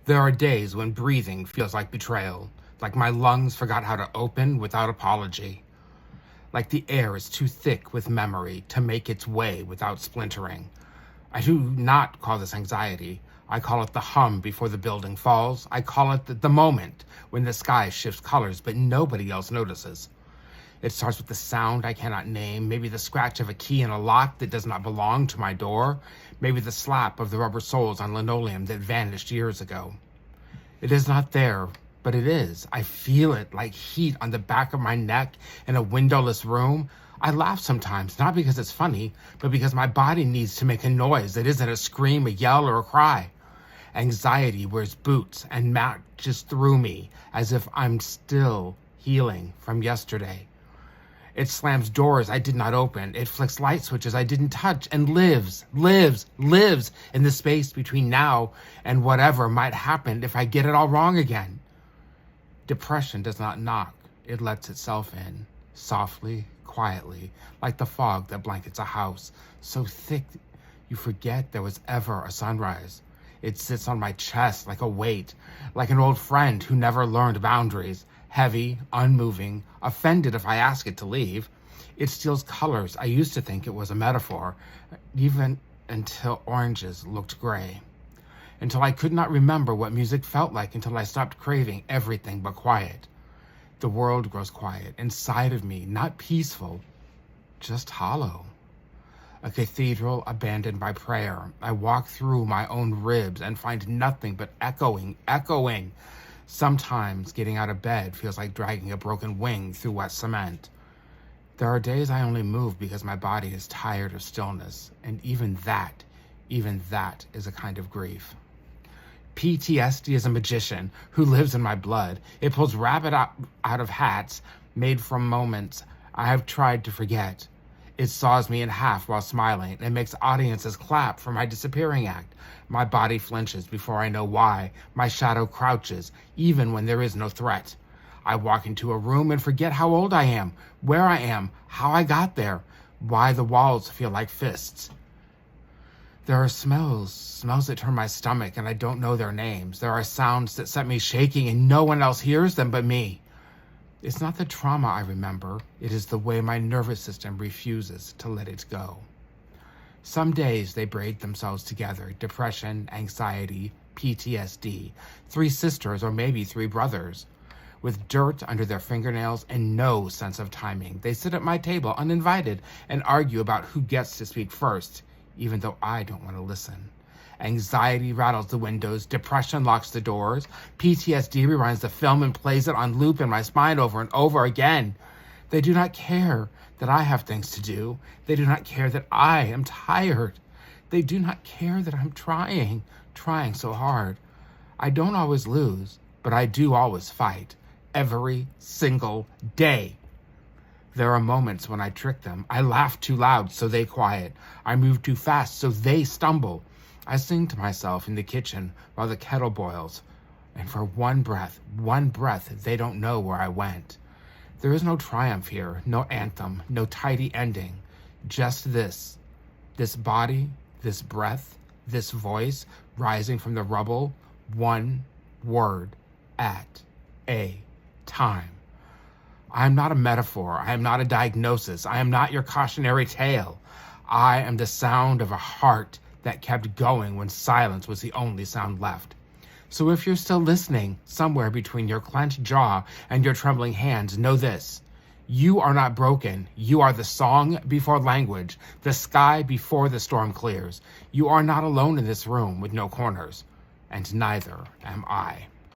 There are days when breathing feels like betrayal, like my lungs forgot how to open without apology, like the air is too thick with memory to make its way without splintering. I do not call this anxiety. I call it the hum before the building falls. I call it the moment when the sky shifts colors but nobody else notices. It starts with the sound I cannot name, maybe the scratch of a key in a lock that does not belong to my door, maybe the slap of the rubber soles on linoleum that vanished years ago. It is not there, but it is. I feel it like heat on the back of my neck in a windowless room. I laugh sometimes, not because it's funny, but because my body needs to make a noise that isn't a scream, a yell, or a cry. Anxiety wears boots and marches through me as if I'm still healing from yesterday. It slams doors I did not open. It flicks light switches I didn't touch and lives in the space between now and whatever might happen if I get it all wrong again. Depression does not knock. It lets itself in, softly, quietly, like the fog that blankets a house, so thick you forget there was ever a sunrise. It sits on my chest like a weight, like an old friend who never learned boundaries. Heavy, unmoving, offended if I ask it to leave. It steals colors I used to think it was a metaphor, even until oranges looked gray. Until I could not remember what music felt like until I stopped craving everything but quiet. The world grows quiet inside of me, not peaceful, just hollow. A cathedral abandoned by prayer. I walk through my own ribs and find nothing but echoing. Sometimes getting out of bed feels like dragging a broken wing through wet cement. There are days I only move because my body is tired of stillness, and even that is a kind of grief. PTSD is a magician who lives in my blood. It pulls rabbit out of hats made from moments I have tried to forget. It saws me in half while smiling and makes audiences clap for my disappearing act. My body flinches before I know why. My shadow crouches, even when there is no threat. I walk into a room and forget how old I am, where I am, how I got there, why the walls feel like fists. There are smells that turn my stomach and I don't know their names. There are sounds that set me shaking and no one else hears them but me. It's not the trauma I remember, it is the way my nervous system refuses to let it go. Some days they braid themselves together, depression, anxiety, PTSD, 3 sisters or maybe 3 brothers. With dirt under their fingernails and no sense of timing, they sit at my table uninvited and argue about who gets to speak first, even though I don't want to listen. Anxiety rattles the windows, depression locks the doors, PTSD rewinds the film and plays it on loop in my spine over and over again. They do not care that I have things to do. They do not care that I am tired. They do not care that I'm trying so hard. I don't always lose, but I do always fight, every single day. There are moments when I trick them. I laugh too loud, so they quiet. I move too fast, so they stumble. I sing to myself in the kitchen while the kettle boils, and for one breath, they don't know where I went. There is no triumph here, no anthem, no tidy ending. Just this body, this breath, this voice rising from the rubble, one word at a time. I am not a metaphor. I am not a diagnosis. I am not your cautionary tale. I am the sound of a heart that kept going when silence was the only sound left. So if you're still listening, somewhere between your clenched jaw and your trembling hands, know this. You are not broken. You are the song before language, the sky before the storm clears. You are not alone in this room with no corners, and neither am I.